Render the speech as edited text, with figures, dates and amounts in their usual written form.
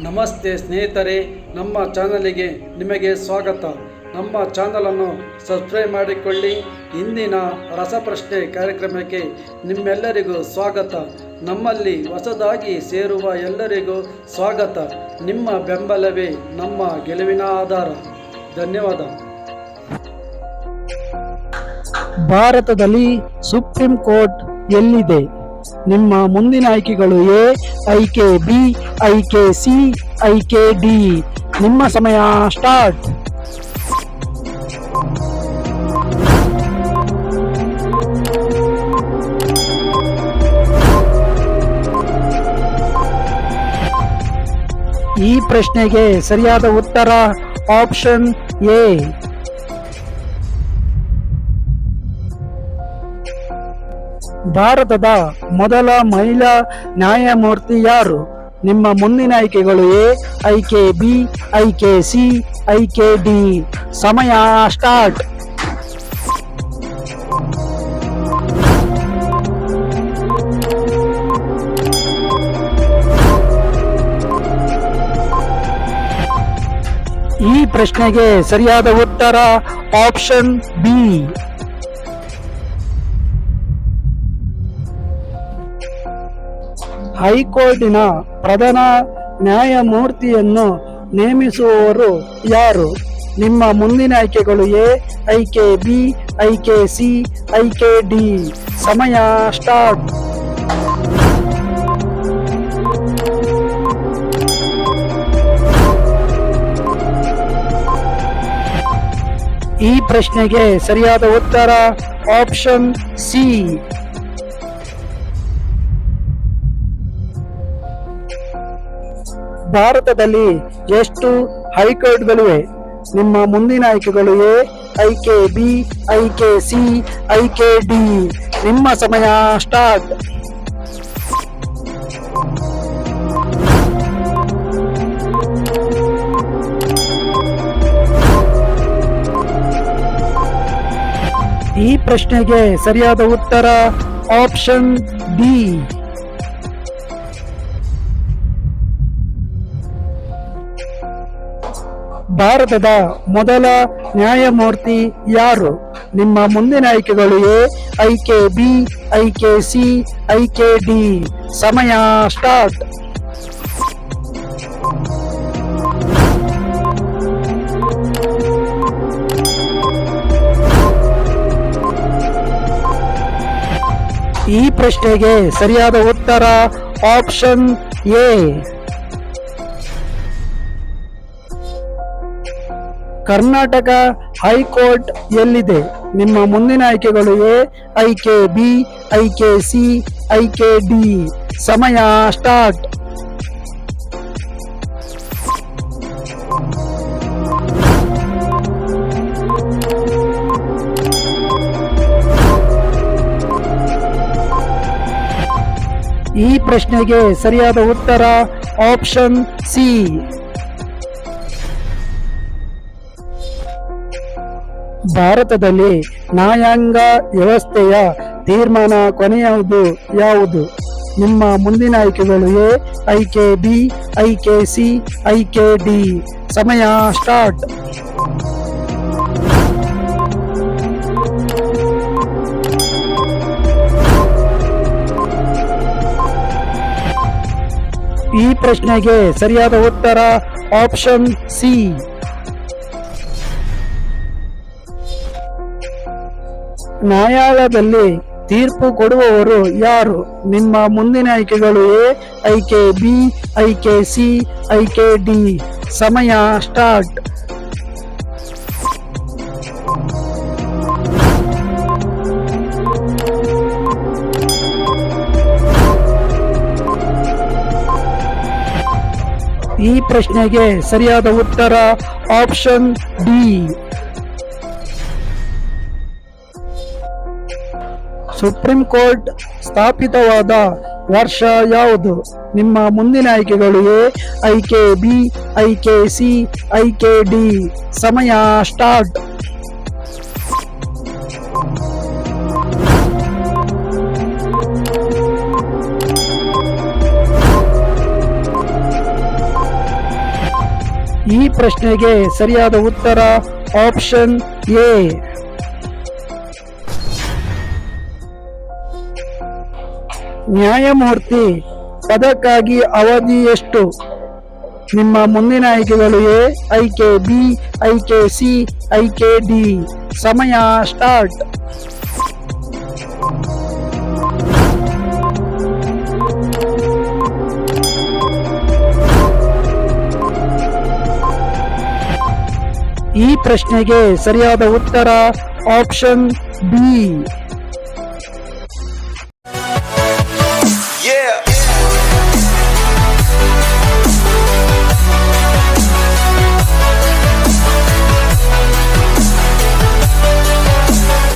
ನಮಸ್ತೆ ಸ್ನೇಹಿತರೆ, ನಮ್ಮ ಚಾನಲಿಗೆ ನಿಮಗೆ ಸ್ವಾಗತ. ನಮ್ಮ ಚಾನಲನ್ನು ಸಬ್ಸ್ಕ್ರೈಬ್ ಮಾಡಿಕೊಳ್ಳಿ. ಇಂದಿನ ರಸಪ್ರಶ್ನೆ ಕಾರ್ಯಕ್ರಮಕ್ಕೆ ನಿಮ್ಮೆಲ್ಲರಿಗೂ ಸ್ವಾಗತ. ನಮ್ಮಲ್ಲಿ ಹೊಸದಾಗಿ ಸೇರುವ ಎಲ್ಲರಿಗೂ ಸ್ವಾಗತ. ನಿಮ್ಮ ಬೆಂಬಲವೇ ನಮ್ಮ ಗೆಲುವಿನ ಆಧಾರ. ಧನ್ಯವಾದ. ಭಾರತದಲ್ಲಿ ಸುಪ್ರೀಂ ಕೋರ್ಟ್ ಎಲ್ಲಿದೆ? ನಿಮ್ಮ ಮುಂದಿನ ಆಯ್ಕೆಗಳು ಎ, ಆಯ್ಕೆ ಬಿ, ಆಯ್ಕೆ ಸಿ, ಆಯ್ಕೆ ಡಿ. ನಿಮ್ಮ ಸಮಯ ಸ್ಟಾರ್ಟ್. ಈ ಪ್ರಶ್ನೆಗೆ ಸರಿಯಾದ ಉತ್ತರ ಆಪ್ಷನ್ ಎ. ಭಾರತದ ಮೊದಲ ಮಹಿಳಾ ನ್ಯಾಯಮೂರ್ತಿ ಯಾರು? ನಿಮ್ಮ ಮುಂದಿನ ಆಯ್ಕೆಗಳು ಎ, ಆಯ್ಕೆ ಬಿ, ಆಯ್ಕೆ ಸಿ, ಆಯ್ಕೆ ಡಿ. ಸಮಯ ಸ್ಟಾರ್ಟ್. ಈ ಪ್ರಶ್ನೆಗೆ ಸರಿಯಾದ ಉತ್ತರ ಆಪ್ಷನ್ ಬಿ. ಹೈಕೋರ್ಟಿನ ಪ್ರಧಾನ ನ್ಯಾಯಮೂರ್ತಿಯನ್ನು ನೇಮಿಸುವವರು ಯಾರು? ನಿಮ್ಮ ಮುಂದಿನ ಆಯ್ಕೆಗಳು ಎ, ಆಯ್ಕೆ ಬಿ, ಆಯ್ಕೆ ಸಿ, ಆಯ್ಕೆ ಡಿ. ಸಮಯ ಸ್ಟಾರ್ಟ್. ಈ ಪ್ರಶ್ನೆಗೆ ಸರಿಯಾದ ಉತ್ತರ ಆಪ್ಷನ್ ಸಿ. ಭಾರತದಲ್ಲಿ ಎಷ್ಟು ಹೈಕೋರ್ಟ್ಗಳಿವೆ? ನಿಮ್ಮ ಮುಂದಿನ ಆಯ್ಕೆಗಳು ಎ, ಆಯ್ಕೆ ಬಿ, ಆಯ್ಕೆ ಸಿ, ಆಯ್ಕೆ ಡಿ. ನಿಮ್ಮ ಸಮಯ ಸ್ಟಾರ್ಟ್. ಈ ಪ್ರಶ್ನೆಗೆ ಸರಿಯಾದ ಉತ್ತರ ಆಪ್ಷನ್ ಡಿ. ಭಾರತದ ಮೊದಲ ನ್ಯಾಯಮೂರ್ತಿ ಯಾರು? ನಿಮ್ಮ ಮುಂದಿನ ಆಯ್ಕೆಗಳು ಎ, ಆಯ್ಕೆ ಬಿ, ಆಯ್ಕೆ ಸಿ, ಆಯ್ಕೆ ಡಿ. ಸಮಯ ಸ್ಟಾರ್ಟ್. ಈ ಪ್ರಶ್ನೆಗೆ ಸರಿಯಾದ ಉತ್ತರ ಆಪ್ಷನ್ ಎ. ಕರ್ನಾಟಕ ಹೈಕೋರ್ಟ್ ಎಲ್ಲಿದೆ? ನಿಮ್ಮ ಮುಂದಿನ ಆಯ್ಕೆಗಳು ಎ, ಆಯ್ಕೆ ಬಿ, ಆಯ್ಕೆ ಸಿ, ಆಯ್ಕೆ ಡಿ. ಸಮಯ ಸ್ಟಾರ್ಟ್. ಈ ಪ್ರಶ್ನೆಗೆ ಸರಿಯಾದ ಉತ್ತರ ಆಪ್ಷನ್ ಸಿ. ಭಾರತದಲ್ಲಿ ನ್ಯಾಯಾಂಗ ವ್ಯವಸ್ಥೆಯ ತೀರ್ಮಾನ ಕೊನೆಯುವುದು ಯಾವುದು? ನಿಮ್ಮ ಮುಂದಿನ ಆಯ್ಕೆಗಳು ಎ, ಆಯ್ಕೆ ಬಿ, ಆಯ್ಕೆ ಸಿ, ಆಯ್ಕೆ ಡಿ. ಸಮಯ ಸ್ಟಾರ್ಟ್. ಈ ಪ್ರಶ್ನೆಗೆ ಸರಿಯಾದ ಉತ್ತರ ಆಪ್ಷನ್ ಸಿ. ನ್ಯಾಯಾಲಯದಲ್ಲಿ ತೀರ್ಪು ಕೊಡುವವರು ಯಾರು? ನಿಮ್ಮ ಮುಂದಿನ ಆಯ್ಕೆಗಳು ಎ, ಆಯ್ಕೆ ಬಿ, ಆಯ್ಕೆ ಸಿ, ಆಯ್ಕೆ ಡಿ. ಸಮಯ ಸ್ಟಾರ್ಟ್. ಈ ಪ್ರಶ್ನೆಗೆ ಸರಿಯಾದ ಉತ್ತರ ಆಪ್ಷನ್ ಡಿ. ಸುಪ್ರೀಂ ಕೋರ್ಟ್ ಸ್ಥಾಪಿತವಾದ ವರ್ಷ ಯಾವುದು? ನಿಮ್ಮ ಮುಂದಿನ ಆಯ್ಕೆಗಳು ಎ, ಆಯ್ಕೆ ಬಿ, ಆಯ್ಕೆ ಸಿ, ಆಯ್ಕೆ ಡಿ. ಸಮಯ ಸ್ಟಾರ್ಟ್. ಈ ಪ್ರಶ್ನೆಗೆ ಸರಿಯಾದ ಉತ್ತರ ಆಪ್ಷನ್ ಎ. ನ್ಯಾಯಮೂರ್ತಿ ಪದಕ್ಕಾಗಿ ಅವಧಿ ಎಷ್ಟು? ನಿಮ್ಮ ಮುಂದಿನ ಆಯ್ಕೆಗಳು ಎ, ಆಯ್ಕೆ ಬಿ, ಆಯ್ಕೆ ಸಿ, ಆಯ್ಕೆ ಡಿ. ಸಮಯ ಸ್ಟಾರ್ಟ್. ಈ ಪ್ರಶ್ನೆಗೆ ಸರಿಯಾದ ಉತ್ತರ ಆಪ್ಷನ್ ಬಿ.